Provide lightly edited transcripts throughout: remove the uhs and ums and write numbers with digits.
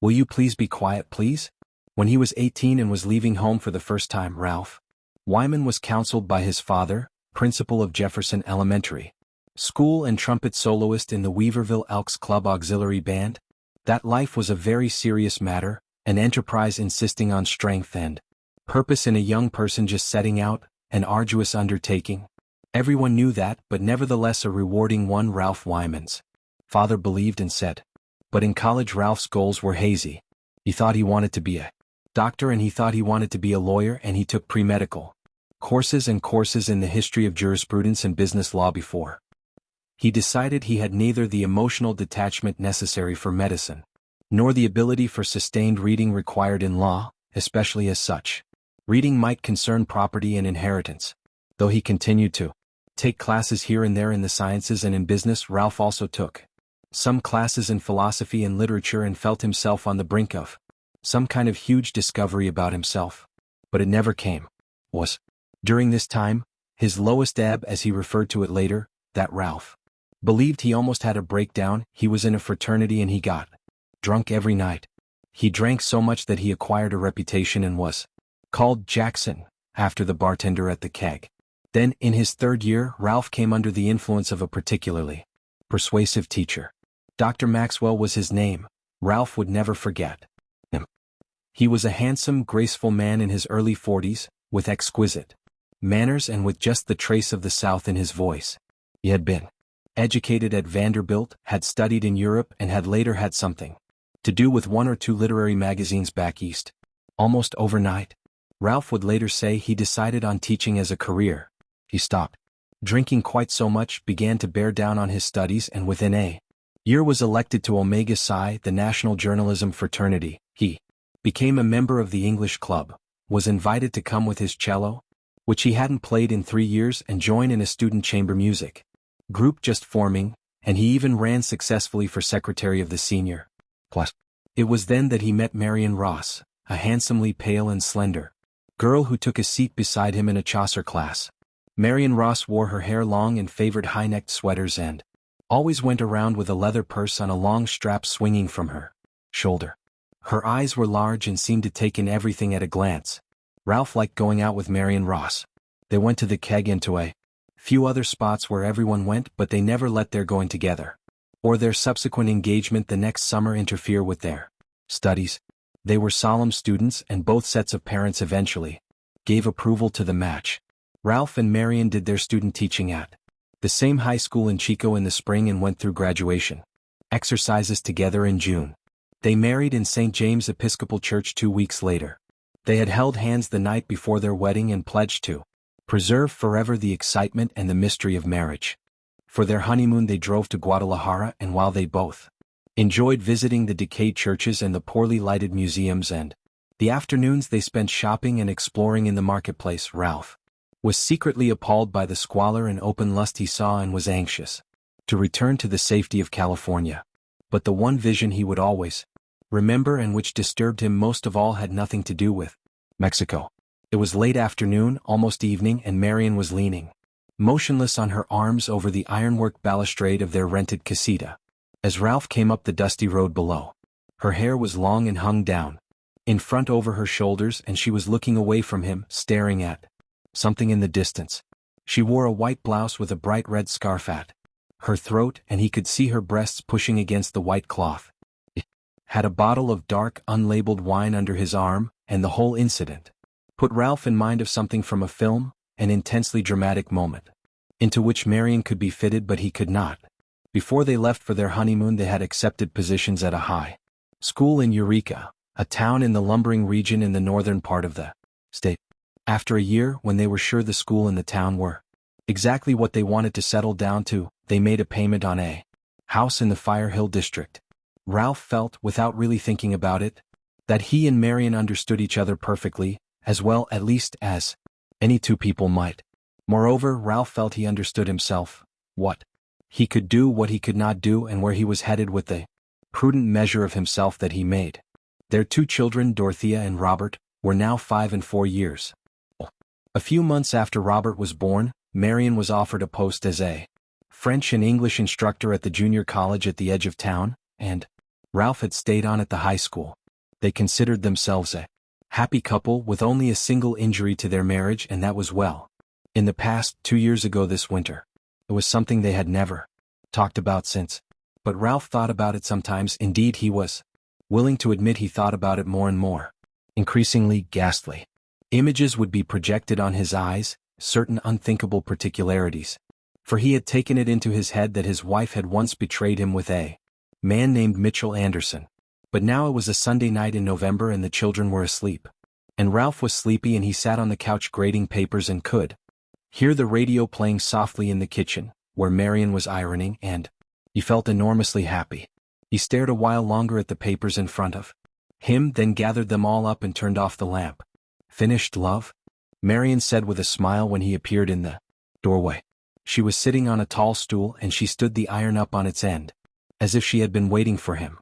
Will you please be quiet, please? When he was 18 and was leaving home for the first time, Ralph Wyman was counseled by his father, principal of Jefferson Elementary School and trumpet soloist in the Weaverville Elks Club Auxiliary Band, that life was a very serious matter, an enterprise insisting on strength and purpose in a young person just setting out, an arduous undertaking. Everyone knew that, but nevertheless a rewarding one, Ralph Wyman's father believed and said. But in college Ralph's goals were hazy. He thought he wanted to be a doctor and he thought he wanted to be a lawyer, and he took pre-medical courses and courses in the history of jurisprudence and business law before he decided he had neither the emotional detachment necessary for medicine, nor the ability for sustained reading required in law, especially as such reading might concern property and inheritance. Though he continued to take classes here and there in the sciences and in business, Ralph also took some classes in philosophy and literature and felt himself on the brink of some kind of huge discovery about himself. But it never came. Was, during this time, his lowest ebb, as he referred to it later, that Ralph believed he almost had a breakdown. He was in a fraternity and he got drunk every night. He drank so much that he acquired a reputation and was called Jackson, after the bartender at the keg. Then, in his third year, Ralph came under the influence of a particularly persuasive teacher. Dr. Maxwell was his name. Ralph would never forget him. He was a handsome, graceful man in his early 40s, with exquisite manners and with just the trace of the South in his voice. He had been educated at Vanderbilt, had studied in Europe, and had later had something to do with one or two literary magazines back east. Almost overnight, Ralph would later say, he decided on teaching as a career. He stopped drinking quite so much, began to bear down on his studies, and within a year was elected to Omega Psi, the national journalism fraternity. He became a member of the English Club, was invited to come with his cello, which he hadn't played in 3 years, and join in a student chamber music group just forming, and he even ran successfully for secretary of the senior class. It was then that he met Marion Ross, a handsomely pale and slender girl who took a seat beside him in a Chaucer class. Marion Ross wore her hair long and favored high-necked sweaters and always went around with a leather purse on a long strap swinging from her shoulder. Her eyes were large and seemed to take in everything at a glance. Ralph liked going out with Marion Ross. They went to the keg and to a few other spots where everyone went, but they never let their going together or their subsequent engagement the next summer interfere with their studies. They were solemn students, and both sets of parents eventually gave approval to the match. Ralph and Marion did their student teaching at the same high school in Chico in the spring and went through graduation exercises together in June. They married in St. James Episcopal Church 2 weeks later. They had held hands the night before their wedding and pledged to preserve forever the excitement and the mystery of marriage. For their honeymoon they drove to Guadalajara, and while they both enjoyed visiting the decayed churches and the poorly lighted museums, and the afternoons they spent shopping and exploring in the marketplace, Ralph was secretly appalled by the squalor and open lust he saw and was anxious to return to the safety of California. But the one vision he would always remember, and which disturbed him most of all, had nothing to do with Mexico. It was late afternoon, almost evening, and Marion was leaning motionless on her arms over the ironwork balustrade of their rented casita. As Ralph came up the dusty road below, her hair was long and hung down in front over her shoulders, and she was looking away from him, staring at something in the distance. She wore a white blouse with a bright red scarf at her throat, and he could see her breasts pushing against the white cloth. He had a bottle of dark, unlabeled wine under his arm, and the whole incident put Ralph in mind of something from a film, an intensely dramatic moment, into which Marion could be fitted, but he could not. Before they left for their honeymoon they had accepted positions at a high school in Eureka, a town in the lumbering region in the northern part of the state. After a year, when they were sure the school and the town were exactly what they wanted to settle down to, they made a payment on a house in the Fire Hill district. Ralph felt, without really thinking about it, that he and Marion understood each other perfectly, as well at least as any two people might. Moreover, Ralph felt he understood himself, what he could do, what he could not do, and where he was headed with the prudent measure of himself that he made. Their 2 children, Dorothea and Robert, were now 5 and 4 years. A few months after Robert was born, Marion was offered a post as a French and English instructor at the junior college at the edge of town, and Ralph had stayed on at the high school. They considered themselves a happy couple with only a single injury to their marriage, and that was well. In the past, 2 years ago this winter. It was something they had never talked about since. But Ralph thought about it sometimes. Indeed, he was willing to admit he thought about it more and more. Increasingly ghastly images would be projected on his eyes, certain unthinkable particularities. For he had taken it into his head that his wife had once betrayed him with a man named Mitchell Anderson. But now it was a Sunday night in November and the children were asleep. And Ralph was sleepy and he sat on the couch grading papers and could hear the radio playing softly in the kitchen, where Marion was ironing, and he felt enormously happy. He stared a while longer at the papers in front of him, then gathered them all up and turned off the lamp. "Finished, love?" Marion said with a smile when he appeared in the doorway. She was sitting on a tall stool and she stood the iron up on its end, as if she had been waiting for him.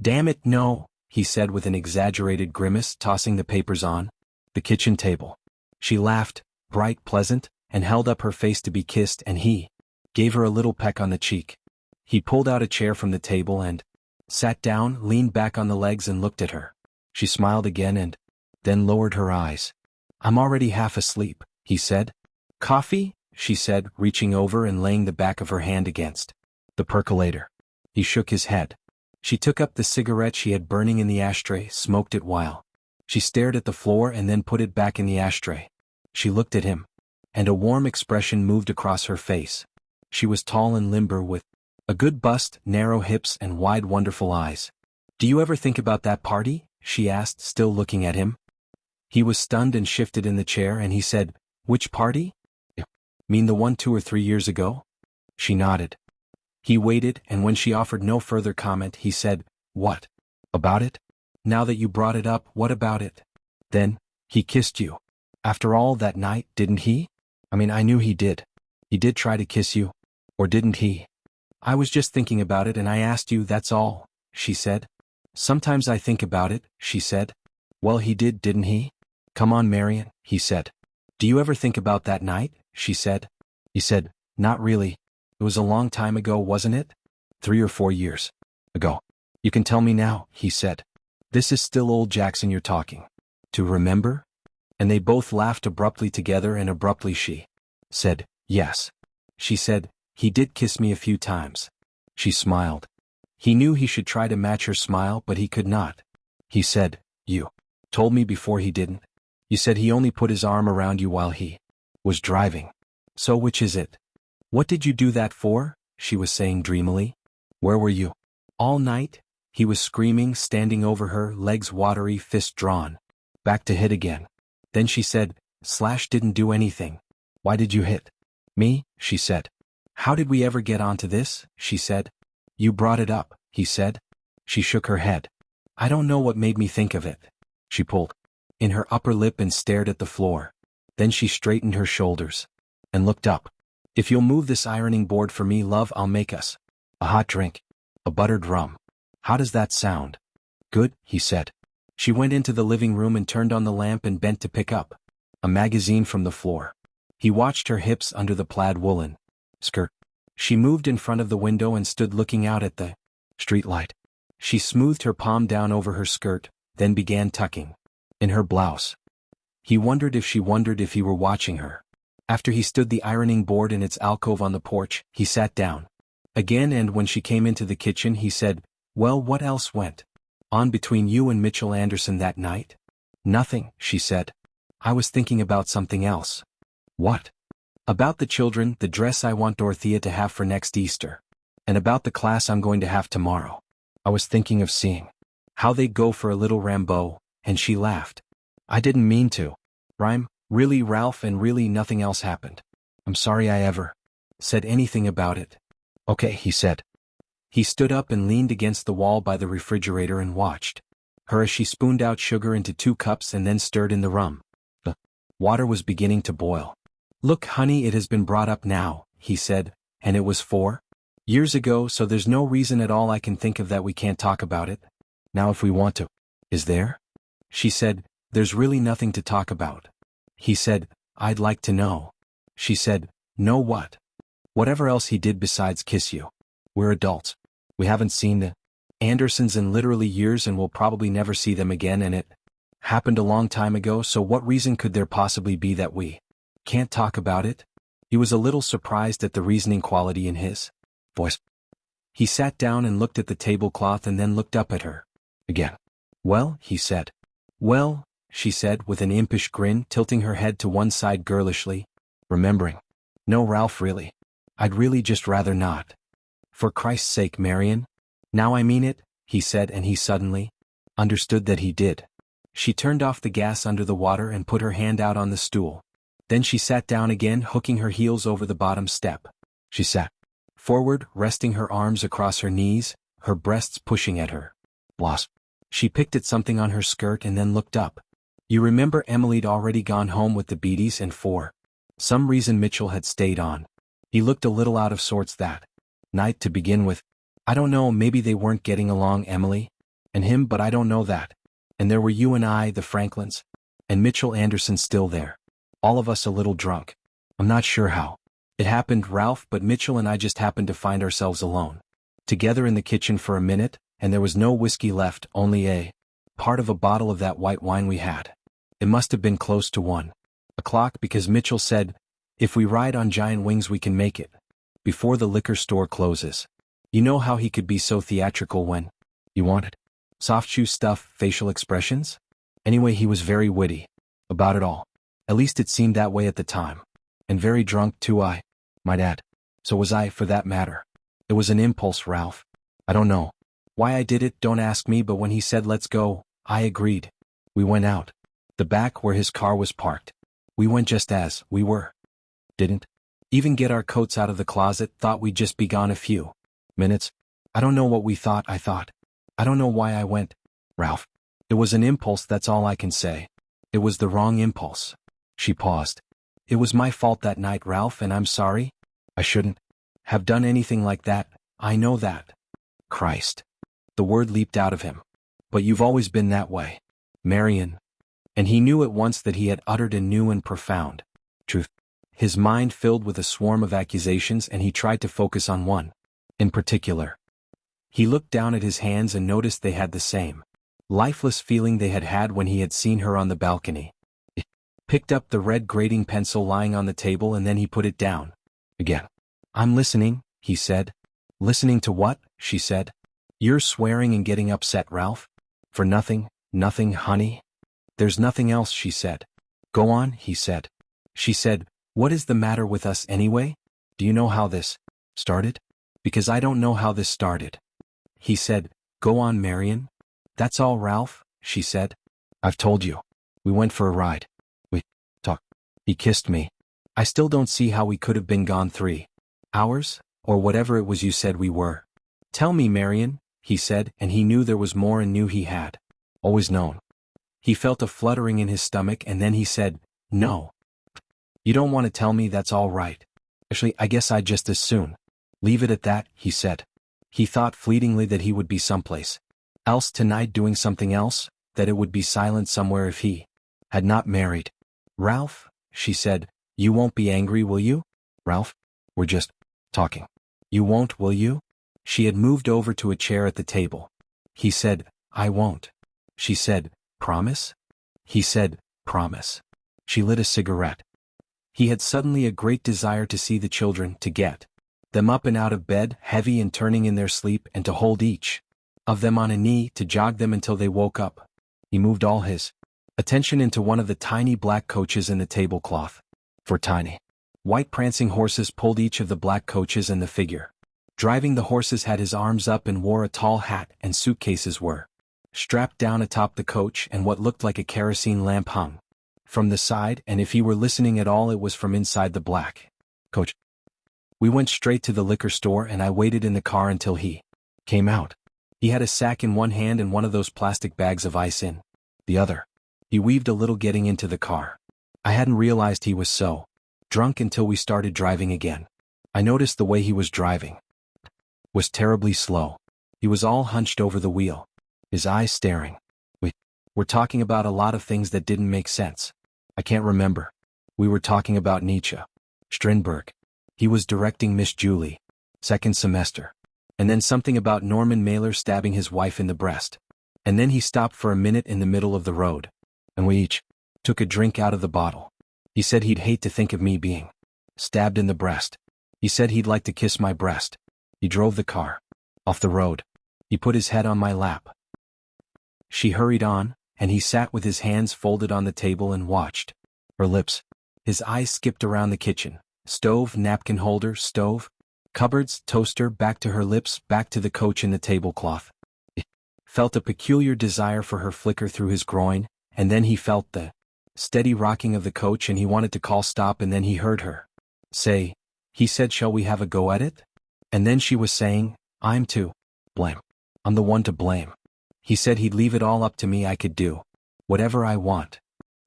"Damn it, no," he said with an exaggerated grimace, tossing the papers on the kitchen table. She laughed, bright, pleasant, and held up her face to be kissed, and he gave her a little peck on the cheek. He pulled out a chair from the table and sat down, leaned back on the legs and looked at her. She smiled again and then lowered her eyes. "I'm already half asleep," he said. "Coffee?" she said, reaching over and laying the back of her hand against the percolator. He shook his head. She took up the cigarette she had burning in the ashtray, smoked it while she stared at the floor and then put it back in the ashtray. She looked at him, and a warm expression moved across her face. She was tall and limber with a good bust, narrow hips, and wide, wonderful eyes. "Do you ever think about that party?" she asked, still looking at him. He was stunned and shifted in the chair, and he said, "Which party? Mean the one 2 or 3 years ago?" She nodded. He waited, and when she offered no further comment, he said, "What about it? Now that you brought it up, what about it?" "Then, he kissed you. After all, that night, didn't he? I mean, I knew he did. He did try to kiss you. Or didn't he?" "I was just thinking about it and I asked you, that's all," she said. "Sometimes I think about it," she said. "Well, he did, didn't he?" "Come on, Marion," he said. "Do you ever think about that night?" she said. He said, "Not really. It was a long time ago, wasn't it? 3 or 4 years ago." "You can tell me now," he said. "This is still old Jackson you're talking to, remember?" And they both laughed abruptly together, and abruptly she said, "Yes." She said, "He did kiss me a few times." She smiled. He knew he should try to match her smile, but he could not. He said, "You told me before he didn't. You said he only put his arm around you while he was driving. So which is it?" "What did you do that for?" she was saying dreamily. "Where were you?" "All night?" He was screaming, standing over her, legs watery, fist drawn back to hit again. Then she said, "Didn't do anything. Why did you hit me?" she said. "How did we ever get onto this?" she said. "You brought it up," he said. She shook her head. "I don't know what made me think of it." She pulled in her upper lip and stared at the floor. Then she straightened her shoulders and looked up. "If you'll move this ironing board for me, love, I'll make us a hot drink, a buttered rum. How does that sound?" "Good," he said. She went into the living room and turned on the lamp and bent to pick up a magazine from the floor. He watched her hips under the plaid woolen skirt. She moved in front of the window and stood looking out at the streetlight. She smoothed her palm down over her skirt, then began tucking in her blouse. He wondered if he were watching her. After he stood the ironing board in its alcove on the porch, he sat down again, and when she came into the kitchen he said, "Well, what else went on between you and Mitchell Anderson that night?" "Nothing," she said. "I was thinking about something else." "What?" "About the children, the dress I want Dorothea to have for next Easter. And about the class I'm going to have tomorrow. I was thinking of seeing how they'd go for a little Rambeau," and she laughed. "I didn't mean to rhyme, really, Ralph, and really nothing else happened. I'm sorry I ever said anything about it." "Okay," he said. He stood up and leaned against the wall by the refrigerator and watched her as she spooned out sugar into 2 cups and then stirred in the rum. The water was beginning to boil. "Look, honey, it has been brought up now," he said, "and it was 4 years ago, so there's no reason at all I can think of that we can't talk about it now if we want to." "Is there?" She said, "There's really nothing to talk about." He said, "I'd like to know." She said, "Know what?" "Whatever else he did besides kiss you. We're adults. We haven't seen the Andersons in literally years and we'll probably never see them again, and it happened a long time ago, so what reason could there possibly be that we can't talk about it? He was a little surprised at the reasoning quality in his voice. He sat down and looked at the tablecloth and then looked up at her again. Well, he said. Well, she said with an impish grin, tilting her head to one side girlishly, remembering. No, Ralph, really. I'd really just rather not. For Christ's sake, Marion. Now I mean it, he said, and he suddenly understood that he did. She turned off the gas under the water and put her hand out on the stool. Then she sat down again, hooking her heels over the bottom step. She sat forward, resting her arms across her knees, her breasts pushing at her blouse. She picked at something on her skirt and then looked up. You remember Emily'd already gone home with the Beattys, and for some reason Mitchell had stayed on. He looked a little out of sorts that night to begin with. I don't know, maybe they weren't getting along, Emily and him, but I don't know that. And there were you and I, the Franklins, and Mitchell Anderson still there. All of us a little drunk. I'm not sure how it happened, Ralph, but Mitchell and I just happened to find ourselves alone together in the kitchen for a minute, and there was no whiskey left, only a part of a bottle of that white wine we had. It must have been close to 1 o'clock because Mitchell said, if we ride on giant wings we can make it before the liquor store closes. You know how he could be so theatrical when you wanted soft shoe stuff, facial expressions? Anyway, he was very witty about it all. At least it seemed that way at the time. And very drunk too, I might add. So was I, for that matter. It was an impulse, Ralph. I don't know why I did it, don't ask me, but when he said let's go, I agreed. We went out the back where his car was parked. We went just as we were. Didn't even get our coats out of the closet, thought we'd just be gone a few minutes. I don't know what we thought. I don't know why I went, Ralph. It was an impulse, that's all I can say. It was the wrong impulse. She paused. It was my fault that night, Ralph, and I'm sorry. I shouldn't have done anything like that, I know that. Christ. The word leaped out of him. But you've always been that way, Marion. And he knew at once that he had uttered a new and profound truth. His mind filled with a swarm of accusations, and he tried to focus on one in particular. He looked down at his hands and noticed they had the same lifeless feeling they had had when he had seen her on the balcony. He picked up the red grading pencil lying on the table and then he put it down again. I'm listening, he said. Listening to what? She said. You're swearing and getting upset, Ralph. For nothing, honey. There's nothing else, she said. Go on, he said. She said, what is the matter with us anyway? Do you know how this started? Because I don't know how this started. He said, go on, Marion. That's all, Ralph, she said. I've told you. We went for a ride. We talked. He kissed me. I still don't see how we could have been gone 3 hours, or whatever it was you said we were. Tell me, Marion, he said, and he knew there was more and knew he had always known. He felt a fluttering in his stomach and then he said, no. You don't want to tell me, that's all right. Actually, I guess I'd just as soon leave it at that, he said. He thought fleetingly that he would be someplace else tonight doing something else, that it would be silent somewhere if he had not married. Ralph, she said, you won't be angry, will you? Ralph, we're just talking. You won't, will you? She had moved over to a chair at the table. He said, I won't. She said, promise? He said, promise. She lit a cigarette. He had suddenly a great desire to see the children, to get them up and out of bed, heavy and turning in their sleep, and to hold each of them on a knee, to jog them until they woke up. He moved all his attention into one of the tiny black coaches in the tablecloth. For tiny white prancing horses pulled each of the black coaches, and the figure driving the horses had his arms up and wore a tall hat, and suitcases were strapped down atop the coach, and what looked like a kerosene lamp hung from the side, and if he were listening at all it was from inside the black coach. We went straight to the liquor store and I waited in the car until he came out. He had a sack in one hand and one of those plastic bags of ice in the other. He weaved a little getting into the car. I hadn't realized he was so drunk until we started driving again. I noticed the way he was driving was terribly slow. He was all hunched over the wheel, his eyes staring. We were talking about a lot of things that didn't make sense. I can't remember. We were talking about Nietzsche. Strindberg. He was directing Miss Julie. Second semester. And then something about Norman Mailer stabbing his wife in the breast. And then he stopped for a minute in the middle of the road. And we each took a drink out of the bottle. He said he'd hate to think of me being stabbed in the breast. He said he'd like to kiss my breast. He drove the car off the road. He put his head on my lap. She hurried on, and he sat with his hands folded on the table and watched her lips. His eyes skipped around the kitchen. Stove, napkin holder, stove, cupboards, toaster, back to her lips, back to the coach in the tablecloth. He felt a peculiar desire for her flicker through his groin, and then he felt the steady rocking of the coach and he wanted to call stop, and then he heard her say, he said, "Shall we have a go at it?" And then she was saying, "I'm to blame. I'm the one to blame. He said he'd leave it all up to me, I could do whatever I want."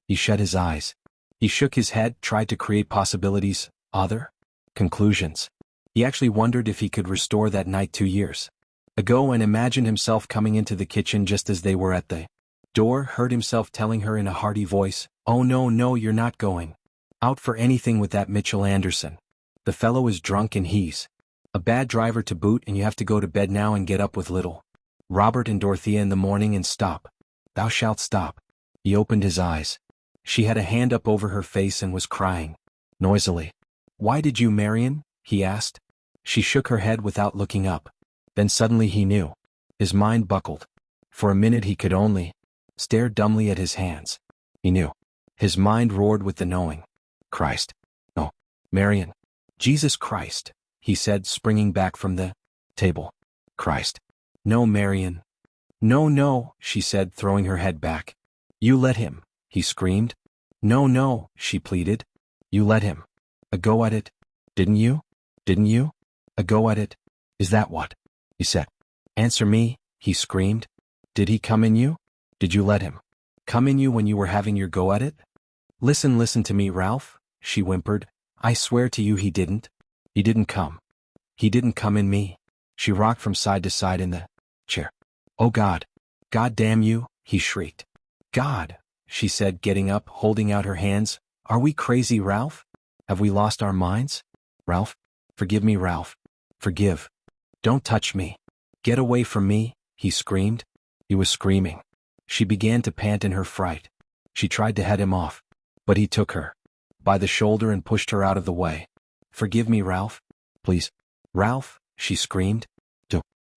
He shut his eyes. He shook his head, tried to create possibilities, other conclusions. He actually wondered if he could restore that night 2 years ago and imagined himself coming into the kitchen just as they were at the door, heard himself telling her in a hearty voice, "Oh no, no, you're not going out for anything with that Mitchell Anderson. The fellow is drunk and he's a bad driver to boot, and you have to go to bed now and get up with little Robert and Dorothea in the morning and stop. Thou shalt stop." He opened his eyes. She had a hand up over her face and was crying noisily. "Why did you, Marion?" he asked. She shook her head without looking up. Then suddenly he knew. His mind buckled. For a minute he could only stare dumbly at his hands. He knew. His mind roared with the knowing. Christ. No. Marion. Jesus Christ, he said, springing back from the table. Christ. No, Marion. No, no, she said, throwing her head back. You let him, he screamed. No, no, she pleaded. You let him. A go at it. Didn't you? Didn't you? A go at it. Is that what? He said. Answer me, he screamed. Did he come in you? Did you let him come in you when you were having your go at it? Listen to me, Ralph, she whimpered. I swear to you he didn't. He didn't come. He didn't come in me. She rocked from side to side in the chair. Oh God. God damn you, he shrieked. God, she said, getting up, holding out her hands. Are we crazy, Ralph? Have we lost our minds? Ralph? Forgive me, Ralph. Forgive. Don't touch me. Get away from me, he screamed. He was screaming. She began to pant in her fright. She tried to head him off, but he took her by the shoulder and pushed her out of the way. Forgive me, Ralph. Please. Ralph, she screamed.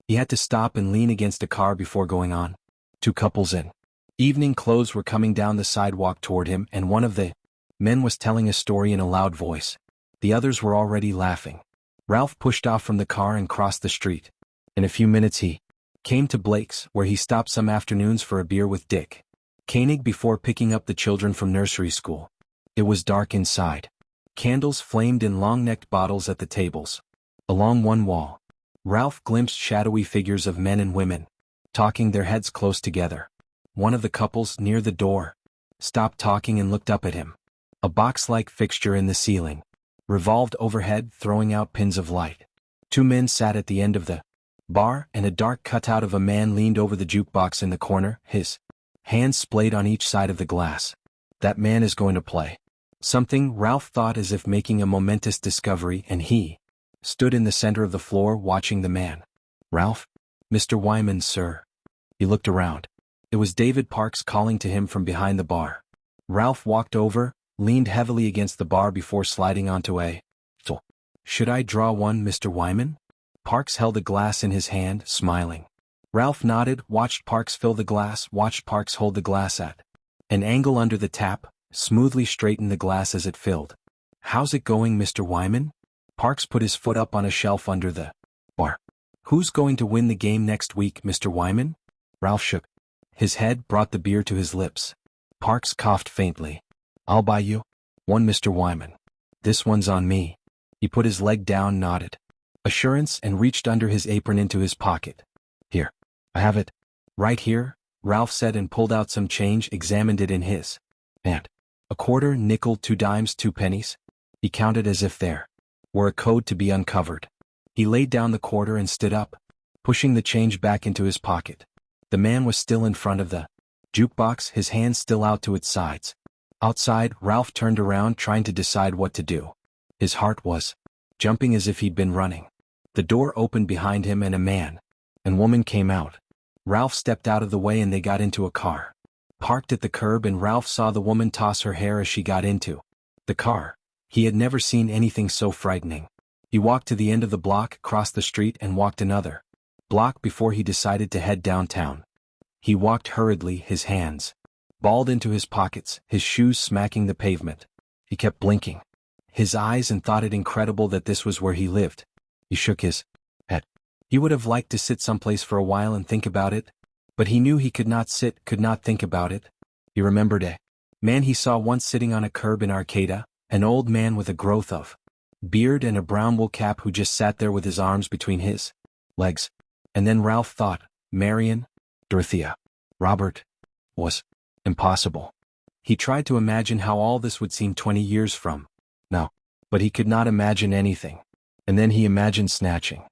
He had to stop and lean against a car before going on. Two couples in evening clothes were coming down the sidewalk toward him, and one of the men was telling a story in a loud voice. The others were already laughing. Ralph pushed off from the car and crossed the street. In a few minutes he came to Blake's, where he stopped some afternoons for a beer with Dick Koenig before picking up the children from nursery school. It was dark inside. Candles flamed in long-necked bottles at the tables. Along one wall, Ralph glimpsed shadowy figures of men and women, talking, their heads close together. One of the couples, near the door, stopped talking and looked up at him. A box-like fixture in the ceiling revolved overhead, throwing out pins of light. Two men sat at the end of the bar, and a dark cutout of a man leaned over the jukebox in the corner, his hands splayed on each side of the glass. That man is going to play something, Ralph thought, as if making a momentous discovery, and he stood in the center of the floor watching the man. Ralph? Mr. Wyman, sir. He looked around. It was David Parks calling to him from behind the bar. Ralph walked over, leaned heavily against the bar before sliding onto a stool. Should I draw one, Mr. Wyman? Parks held a glass in his hand, smiling. Ralph nodded, watched Parks fill the glass, watched Parks hold the glass at an angle under the tap, smoothly straighten the glass as it filled. How's it going, Mr. Wyman? Parks put his foot up on a shelf under the bar. Who's going to win the game next week, Mr. Wyman? Ralph shook his head, brought the beer to his lips. Parks coughed faintly. I'll buy you one, Mr. Wyman. This one's on me. He put his leg down, nodded assurance, and reached under his apron into his pocket. Here. I have it. Right here, Ralph said, and pulled out some change, examined it in his hand. A quarter, nickel, 2 dimes, 2 pennies. He counted as if there were a code to be uncovered. He laid down the quarter and stood up, pushing the change back into his pocket. The man was still in front of the jukebox, his hands still out to its sides. Outside, Ralph turned around, trying to decide what to do. His heart was jumping as if he'd been running The door opened behind him and a man and woman came out. Ralph stepped out of the way and they got into a car. Parked at the curb, and Ralph saw the woman toss her hair as she got into the car. He had never seen anything so frightening. He walked to the end of the block, crossed the street, and walked another block before he decided to head downtown. He walked hurriedly, his hands balled into his pockets, his shoes smacking the pavement. He kept blinking his eyes and thought it incredible that this was where he lived. He shook his head. He would have liked to sit someplace for a while and think about it, but he knew he could not sit, could not think about it. He remembered a man he saw once sitting on a curb in Arcata, an old man with a growth of beard and a brown wool cap who just sat there with his arms between his legs. And then Ralph thought, Marion, Dorothea, Robert, was impossible. He tried to imagine how all this would seem 20 years from now, but he could not imagine anything. And then he imagined snatching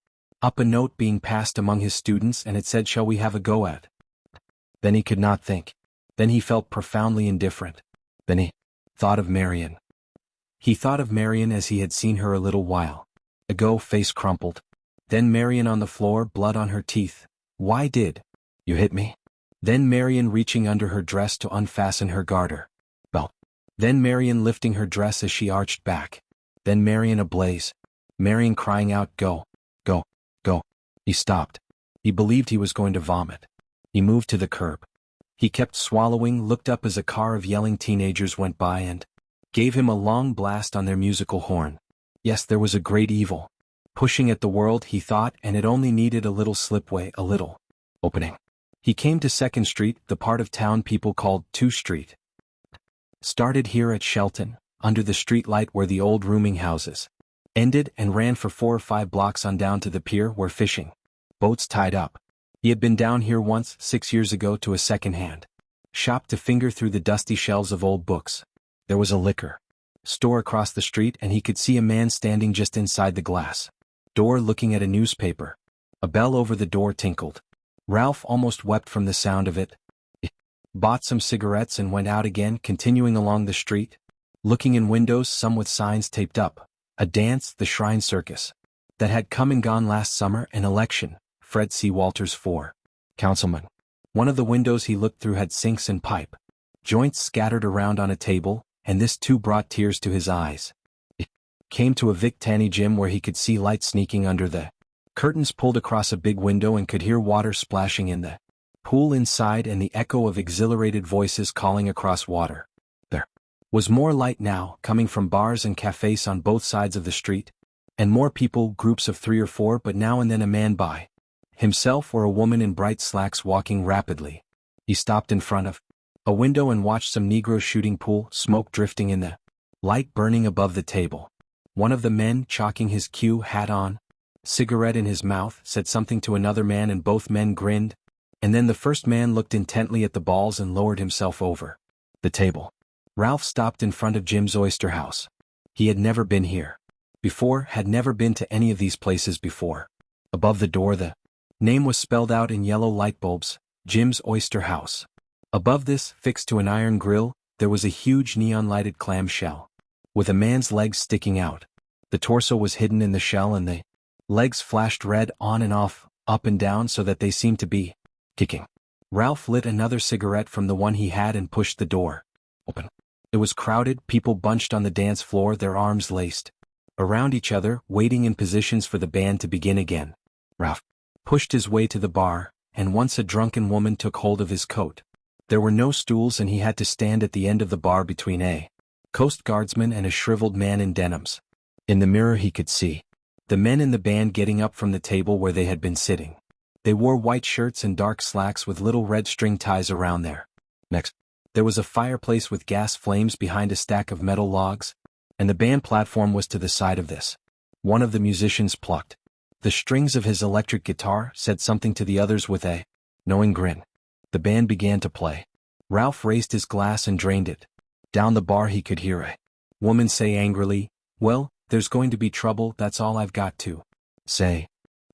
up a note being passed among his students, and it said, "Shall we have a go at?" Then he could not think. Then he felt profoundly indifferent. Then he thought of Marion. He thought of Marion as he had seen her a little while ago, face crumpled. Then Marion on the floor, blood on her teeth. "Why did you hit me?" Then Marion reaching under her dress to unfasten her garter belt. Then Marion lifting her dress as she arched back. Then Marion ablaze. Marion crying out, "Go, go, go." He stopped. He believed he was going to vomit. He moved to the curb. He kept swallowing, looked up as a car of yelling teenagers went by and gave him a long blast on their musical horn. Yes, there was a great evil pushing at the world, he thought, and it only needed a little slipway, a little opening. He came to 2nd Street, the part of town people called 2 Street. Started here at Shelton, under the street light where the old rooming houses ended, and ran for 4 or 5 blocks on down to the pier where fishing boats tied up. He had been down here once, 6 years ago, to a second-hand shop to finger through the dusty shelves of old books. There was a liquor store across the street, and he could see a man standing just inside the glass door looking at a newspaper. A bell over the door tinkled. Ralph almost wept from the sound of it. He bought some cigarettes and went out again, continuing along the street, looking in windows, some with signs taped up. A dance, the Shrine Circus, that had come and gone last summer, an election, Fred C. Walters for councilman. One of the windows he looked through had sinks and pipe joints scattered around on a table, and this too brought tears to his eyes. It came to a Vic Tanny gym where he could see light sneaking under the curtains pulled across a big window and could hear water splashing in the pool inside and the echo of exhilarated voices calling across water. There was more light now, coming from bars and cafes on both sides of the street, and more people, groups of 3 or 4, but now and then a man by himself or a woman in bright slacks walking rapidly. He stopped in front of a window and watched some Negroes shooting pool, smoke drifting in the light burning above the table. One of the men, chalking his Q hat on, cigarette in his mouth, said something to another man, and both men grinned, and then the first man looked intently at the balls and lowered himself over the table. Ralph stopped in front of Jim's Oyster House. He had never been here before, had never been to any of these places before. Above the door the name was spelled out in yellow light bulbs, Jim's Oyster House. Above this, fixed to an iron grill, there was a huge neon-lighted clam shell, with a man's legs sticking out. The torso was hidden in the shell and the legs flashed red on and off, up and down, so that they seemed to be kicking. Ralph lit another cigarette from the one he had and pushed the door open. It was crowded, people bunched on the dance floor, their arms laced around each other, waiting in positions for the band to begin again. Ralph pushed his way to the bar, and once a drunken woman took hold of his coat. There were no stools, and he had to stand at the end of the bar between a Coast Guardsman and a shriveled man in denims. In the mirror he could see the men in the band getting up from the table where they had been sitting. They wore white shirts and dark slacks with little red string ties around their necks. There was a fireplace with gas flames behind a stack of metal logs, and the band platform was to the side of this. One of the musicians plucked the strings of his electric guitar, said something to the others with a knowing grin. The band began to play. Ralph raised his glass and drained it. Down the bar he could hear a woman say angrily, "Well, there's going to be trouble, that's all I've got to say."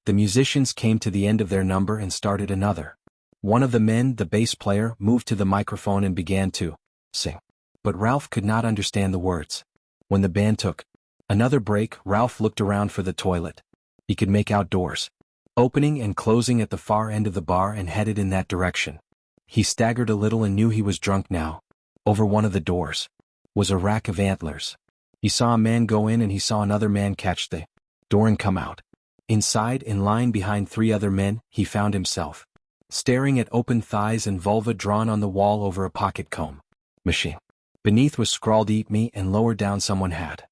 The musicians came to the end of their number and started another. One of the men, the bass player, moved to the microphone and began to sing. But Ralph could not understand the words. When the band took another break, Ralph looked around for the toilet. He could make out doors opening and closing at the far end of the bar and headed in that direction. He staggered a little and knew he was drunk now. Over one of the doors was a rack of antlers. He saw a man go in and he saw another man catch the door and come out. Inside, in line behind 3 other men, he found himself staring at open thighs and vulva drawn on the wall over a pocket comb machine. Beneath was scrawled "Eat me," and lower down someone had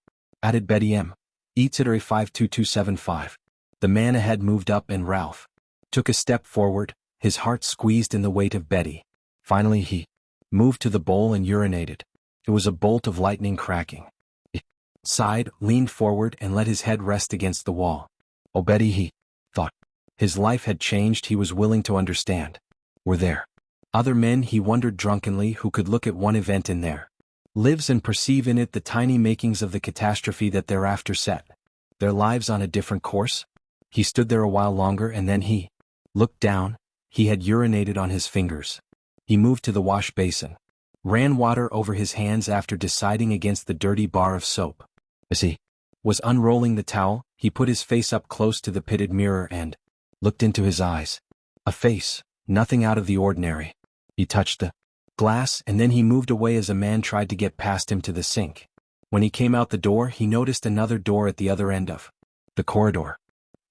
added "Betty M. Eats it or 52275. The man ahead moved up and Ralph took a step forward, his heart squeezed in the weight of Betty. Finally he moved to the bowl and urinated. It was a bolt of lightning cracking. He sighed, leaned forward and let his head rest against the wall. Oh, Betty, he thought. His life had changed, he was willing to understand. Were there other men, he wondered drunkenly, who could look at one event in their lives and perceive in it the tiny makings of the catastrophe that thereafter set their lives on a different course? He stood there a while longer and then he looked down. He had urinated on his fingers. He moved to the wash basin, ran water over his hands after deciding against the dirty bar of soap. As he was unrolling the towel, he put his face up close to the pitted mirror and looked into his eyes. A face, nothing out of the ordinary. He touched the glass and then he moved away as a man tried to get past him to the sink. When he came out the door, he noticed another door at the other end of the corridor.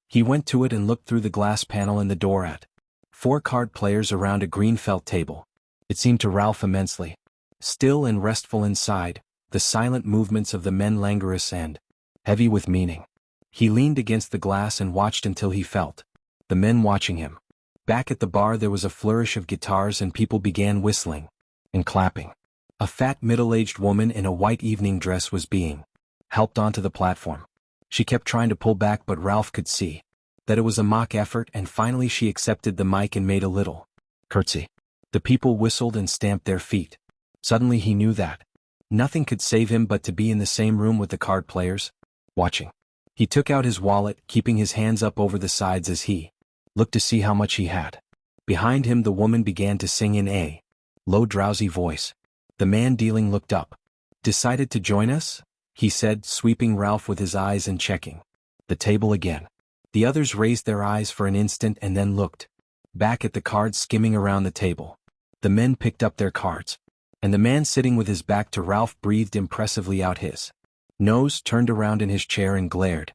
He went to it and looked through the glass panel in the door at 4 card players around a green felt table. It seemed to Ralph immensely still and restful inside, the silent movements of the men languorous and heavy with meaning. He leaned against the glass and watched until he felt the men watching him. Back at the bar there was a flourish of guitars and people began whistling and clapping. A fat middle-aged woman in a white evening dress was being helped onto the platform. She kept trying to pull back but Ralph could see that it was a mock effort, and finally she accepted the mic and made a little curtsy. The people whistled and stamped their feet. Suddenly he knew that nothing could save him but to be in the same room with the card players, watching. He took out his wallet, keeping his hands up over the sides as he looked to see how much he had. Behind him the woman began to sing in a low drowsy voice. The man dealing looked up. "Decided to join us?" he said, sweeping Ralph with his eyes and checking the table again. The others raised their eyes for an instant and then looked back at the cards skimming around the table. The men picked up their cards, and the man sitting with his back to Ralph breathed impressively out his nose, turned around in his chair and glared.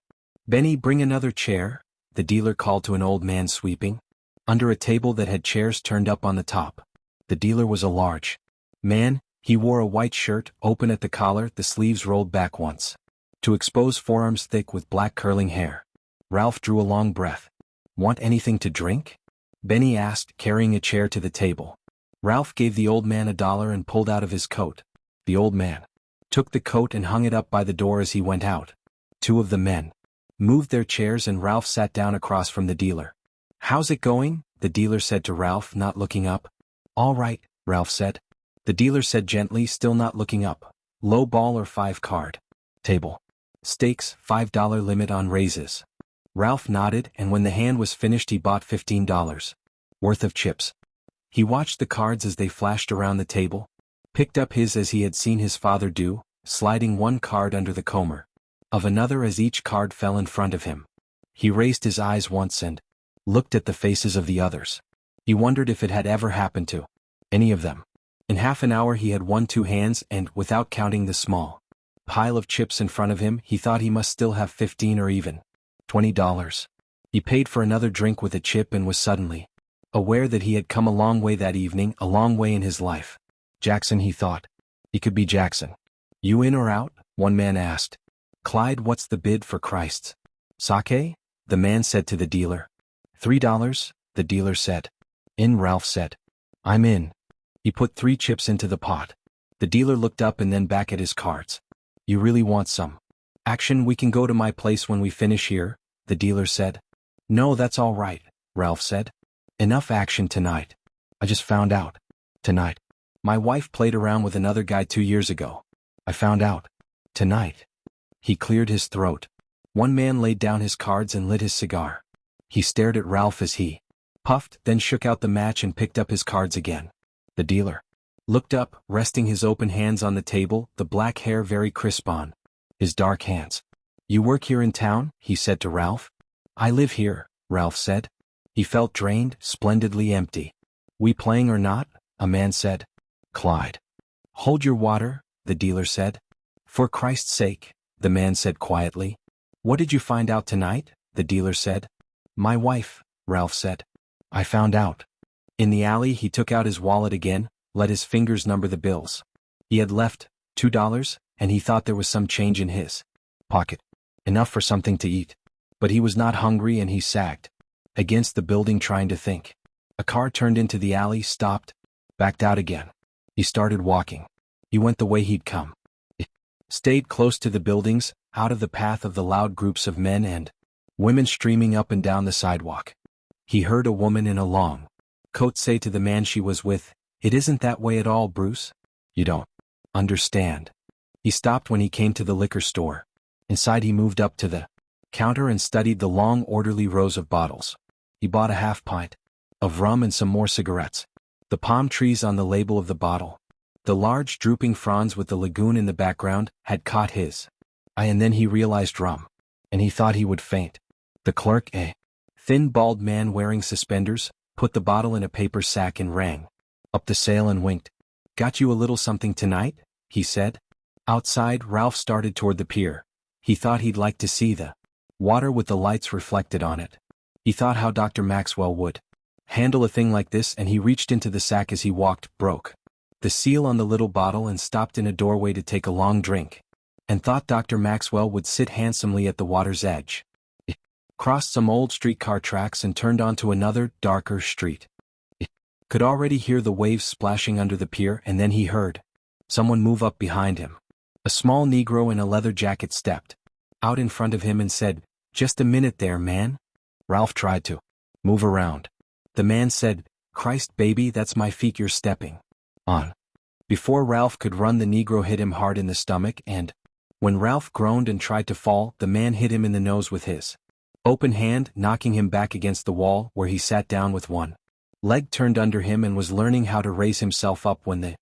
"Benny, bring another chair," the dealer called to an old man sweeping under a table that had chairs turned up on the top. The dealer was a large man. He wore a white shirt, open at the collar, the sleeves rolled back once to expose forearms thick with black curling hair. Ralph drew a long breath. "Want anything to drink?" Benny asked, carrying a chair to the table. Ralph gave the old man $1 and pulled out of his coat. The old man took the coat and hung it up by the door as he went out. 2 of the men moved their chairs and Ralph sat down across from the dealer. "How's it going?" the dealer said to Ralph, not looking up. "All right," Ralph said. The dealer said gently, still not looking up. "Low ball or 5 card? Table. Stakes, $5 limit on raises." Ralph nodded, and when the hand was finished he bought $15 worth of chips. He watched the cards as they flashed around the table, picked up his as he had seen his father do, sliding one card under the comber of another as each card fell in front of him. He raised his eyes once and looked at the faces of the others. He wondered if it had ever happened to any of them. In half an hour he had won 2 hands and, without counting the small pile of chips in front of him, he thought he must still have $15 or even $20. He paid for another drink with a chip and was suddenly aware that he had come a long way that evening, a long way in his life. Jackson, he thought. He could be Jackson. "You in or out?" one man asked. "Clyde, what's the bid for Christ's sake?" the man said to the dealer. $3, the dealer said. "In," Ralph said. "I'm in." He put 3 chips into the pot. The dealer looked up and then back at his cards. "You really want some action? We can go to my place when we finish here," the dealer said. "No, that's all right," Ralph said. "Enough action tonight. I just found out. Tonight. My wife played around with another guy 2 years ago. I found out. Tonight." He cleared his throat. One man laid down his cards and lit his cigar. He stared at Ralph as he puffed, then shook out the match and picked up his cards again. The dealer looked up, resting his open hands on the table, the black hair very crisp on his dark hands. "You work here in town?" he said to Ralph. I live here, Ralph said. He felt drained, splendidly empty. We playing or not? A man said. Clyde. Hold your water, the dealer said. For Christ's sake, the man said quietly. What did you find out tonight? The dealer said. My wife, Ralph said. I found out. In the alley he took out his wallet again, let his fingers number the bills. He had left $2, and he thought there was some change in his pocket. Enough for something to eat. But he was not hungry and he sagged against the building trying to think. A car turned into the alley, stopped, backed out again. He started walking. He went the way he'd come. Stayed close to the buildings, out of the path of the loud groups of men and women streaming up and down the sidewalk. He heard a woman in a long coat say to the man she was with, It isn't that way at all, Bruce. You don't understand. He stopped when he came to the liquor store. Inside he moved up to the counter and studied the long orderly rows of bottles. He bought a half pint of rum and some more cigarettes. The palm trees on the label of the bottle, the large drooping fronds with the lagoon in the background, had caught his eye, and then he realized rum. And he thought he would faint. The clerk, a thin bald man wearing suspenders, put the bottle in a paper sack and rang up the sale and winked. Got you a little something tonight? He said. Outside, Ralph started toward the pier. He thought he'd like to see the water with the lights reflected on it. He thought how Dr. Maxwell would handle a thing like this, and he reached into the sack as he walked, broke the seal on the little bottle and stopped in a doorway to take a long drink, and thought Dr. Maxwell would sit handsomely at the water's edge. It crossed some old streetcar tracks and turned onto another, darker street. It could already hear the waves splashing under the pier, and then he heard someone move up behind him. A small Negro in a leather jacket stepped out in front of him and said, Just a minute there, man. Ralph tried to move around. The man said, Christ, baby, that's my feet you're stepping on. Before Ralph could run, the Negro hit him hard in the stomach, and when Ralph groaned and tried to fall, the man hit him in the nose with his open hand, knocking him back against the wall, where he sat down with one leg turned under him and was learning how to raise himself up when the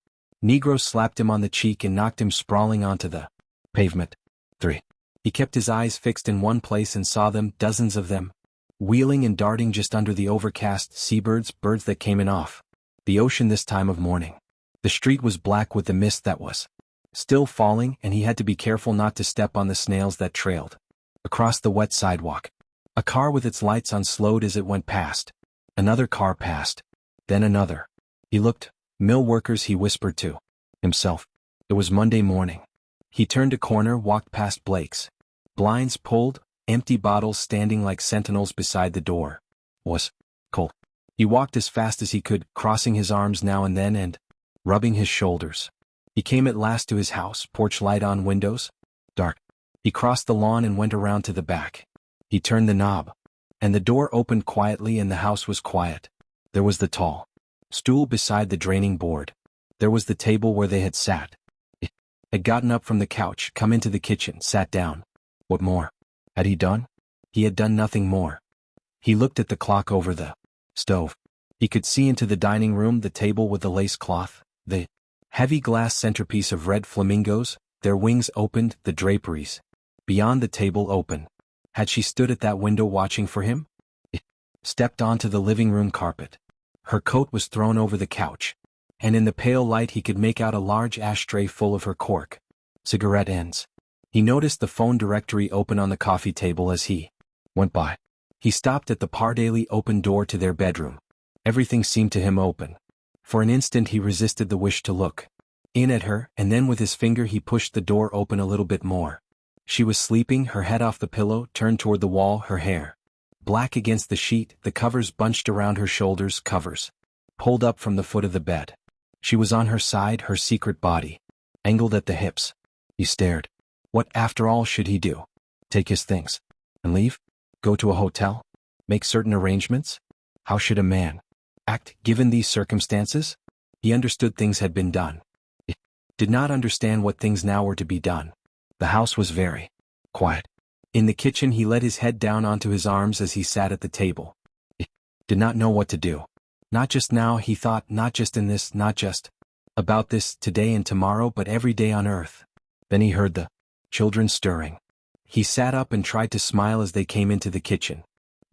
Negro slapped him on the cheek and knocked him sprawling onto the pavement. 3. He kept his eyes fixed in one place and saw them, dozens of them, wheeling and darting just under the overcast seabirds, birds that came in off the ocean this time of morning. The street was black with the mist that was still falling, and he had to be careful not to step on the snails that trailed across the wet sidewalk. A car with its lights on slowed as it went past. Another car passed. Then another. He looked. Mill workers, he whispered to himself. It was Monday morning. He turned a corner, walked past Blake's. Blinds pulled, empty bottles standing like sentinels beside the door. Was cold. He walked as fast as he could, crossing his arms now and then and rubbing his shoulders. He came at last to his house, porch light on, windows dark. He crossed the lawn and went around to the back. He turned the knob, and the door opened quietly, and the house was quiet. There was the tall stool beside the draining board. There was the table where they had sat. It had gotten up from the couch, come into the kitchen, sat down. What more had he done? He had done nothing more. He looked at the clock over the stove. He could see into the dining room, the table with the lace cloth, the heavy glass centerpiece of red flamingos, their wings opened, the draperies beyond the table open. Had she stood at that window watching for him? It stepped onto the living room carpet. Her coat was thrown over the couch, and in the pale light he could make out a large ashtray full of her cork cigarette ends. He noticed the phone directory open on the coffee table as he went by. He stopped at the partly open door to their bedroom. Everything seemed to him open. For an instant he resisted the wish to look in at her, and then with his finger he pushed the door open a little bit more. She was sleeping, her head off the pillow, turned toward the wall, her hair black against the sheet, the covers bunched around her shoulders, covers pulled up from the foot of the bed. She was on her side, her secret body angled at the hips. He stared. What, after all, should he do? Take his things and leave? Go to a hotel? Make certain arrangements? How should a man act, given these circumstances? He understood things had been done. He did not understand what things now were to be done. The house was very quiet. In the kitchen he let his head down onto his arms as he sat at the table. He did not know what to do. Not just now, he thought, not just in this, not just about this, today and tomorrow, but every day on earth. Then he heard the children stirring. He sat up and tried to smile as they came into the kitchen.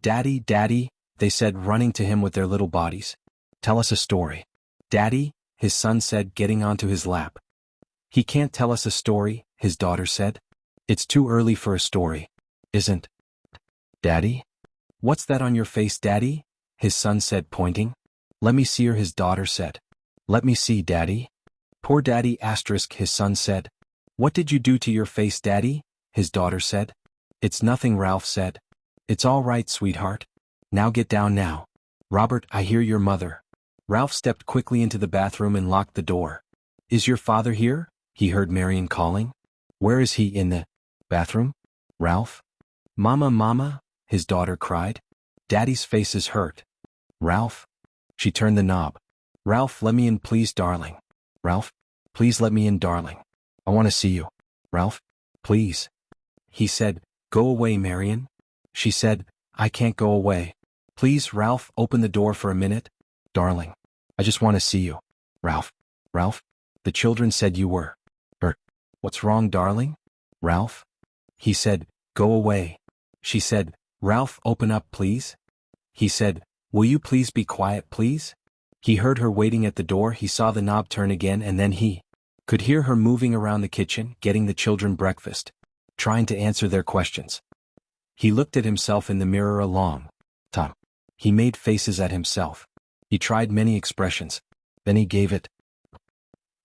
"Daddy, Daddy," they said, running to him with their little bodies. "Tell us a story." "Daddy," his son said, getting onto his lap. "He can't tell us a story," his daughter said. "It's too early for a story, isn't it?" "Daddy? What's that on your face, Daddy?" his son said, pointing. "Let me see her," his daughter said. "Let me see, Daddy." "Poor Daddy asterisk," his son said. "What did you do to your face, Daddy?" his daughter said. "It's nothing," Ralph said. "It's all right, sweetheart. Now get down now. Robert, I hear your mother." Ralph stepped quickly into the bathroom and locked the door. "Is your father here?" he heard Marion calling. "Where is he, in the bathroom, Ralph?" "Mama, Mama," his daughter cried. "Daddy's face is hurt." "Ralph?" She turned the knob. "Ralph, let me in, please, darling. Ralph, please let me in, darling. I want to see you. Ralph, please." He said, "Go away, Marion." She said, "I can't go away. Please, Ralph, open the door for a minute. Darling, I just want to see you. Ralph, Ralph, the children said you were hurt." "What's wrong, darling?" "Ralph?" He said, "Go away." She said, "Ralph, open up, please." He said, "Will you please be quiet, please?" He heard her waiting at the door. He saw the knob turn again, and then he could hear her moving around the kitchen, getting the children breakfast, trying to answer their questions. He looked at himself in the mirror a long time. He made faces at himself. He tried many expressions. Then he gave it.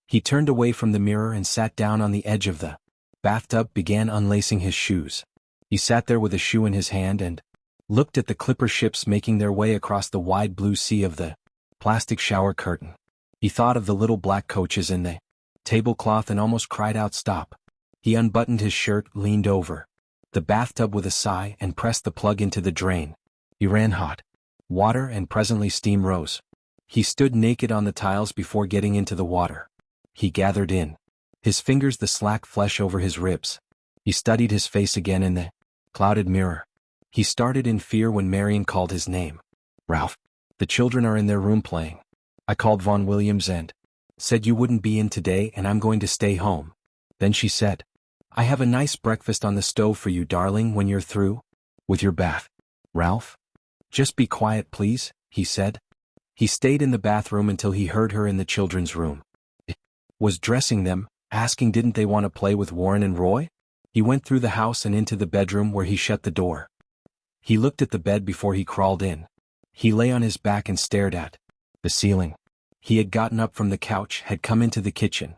He turned away from the mirror and sat down on the edge of the bathtub, began unlacing his shoes. He sat there with a shoe in his hand and looked at the clipper ships making their way across the wide blue sea of the plastic shower curtain. He thought of the little black coaches in the tablecloth and almost cried out, "Stop." He unbuttoned his shirt, leaned over the bathtub with a sigh, and pressed the plug into the drain. He ran hot water, and presently steam rose. He stood naked on the tiles before getting into the water. He gathered in his fingers the slack flesh over his ribs. He studied his face again in the clouded mirror. He started in fear when Marion called his name. "Ralph, the children are in their room playing. I called Vaughn Williams and said you wouldn't be in today, and I'm going to stay home." Then she said, "I have a nice breakfast on the stove for you, darling, when you're through with your bath." "Ralph? Just be quiet, please," he said. He stayed in the bathroom until he heard her in the children's room. It was dressing them, asking didn't they want to play with Warren and Roy? He went through the house and into the bedroom, where he shut the door. He looked at the bed before he crawled in. He lay on his back and stared at the ceiling. He had gotten up from the couch, had come into the kitchen,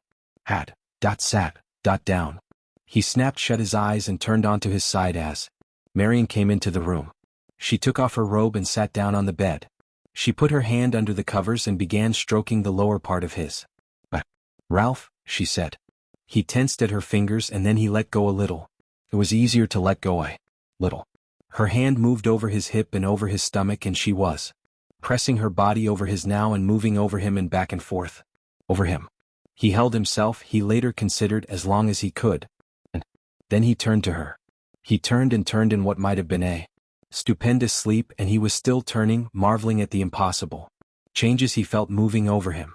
sat down. He snapped shut his eyes and turned onto his side as Marion came into the room. She took off her robe and sat down on the bed. She put her hand under the covers and began stroking the lower part of his back. "Ralph," she said. He tensed at her fingers, and then he let go a little. It was easier to let go a little. Her hand moved over his hip and over his stomach, and she was pressing her body over his now and moving over him and back and forth. Over him. He held himself, he later considered, as long as he could. And then he turned to her. He turned and turned in what might have been a stupendous sleep, and he was still turning, marveling at the impossible changes he felt moving over him.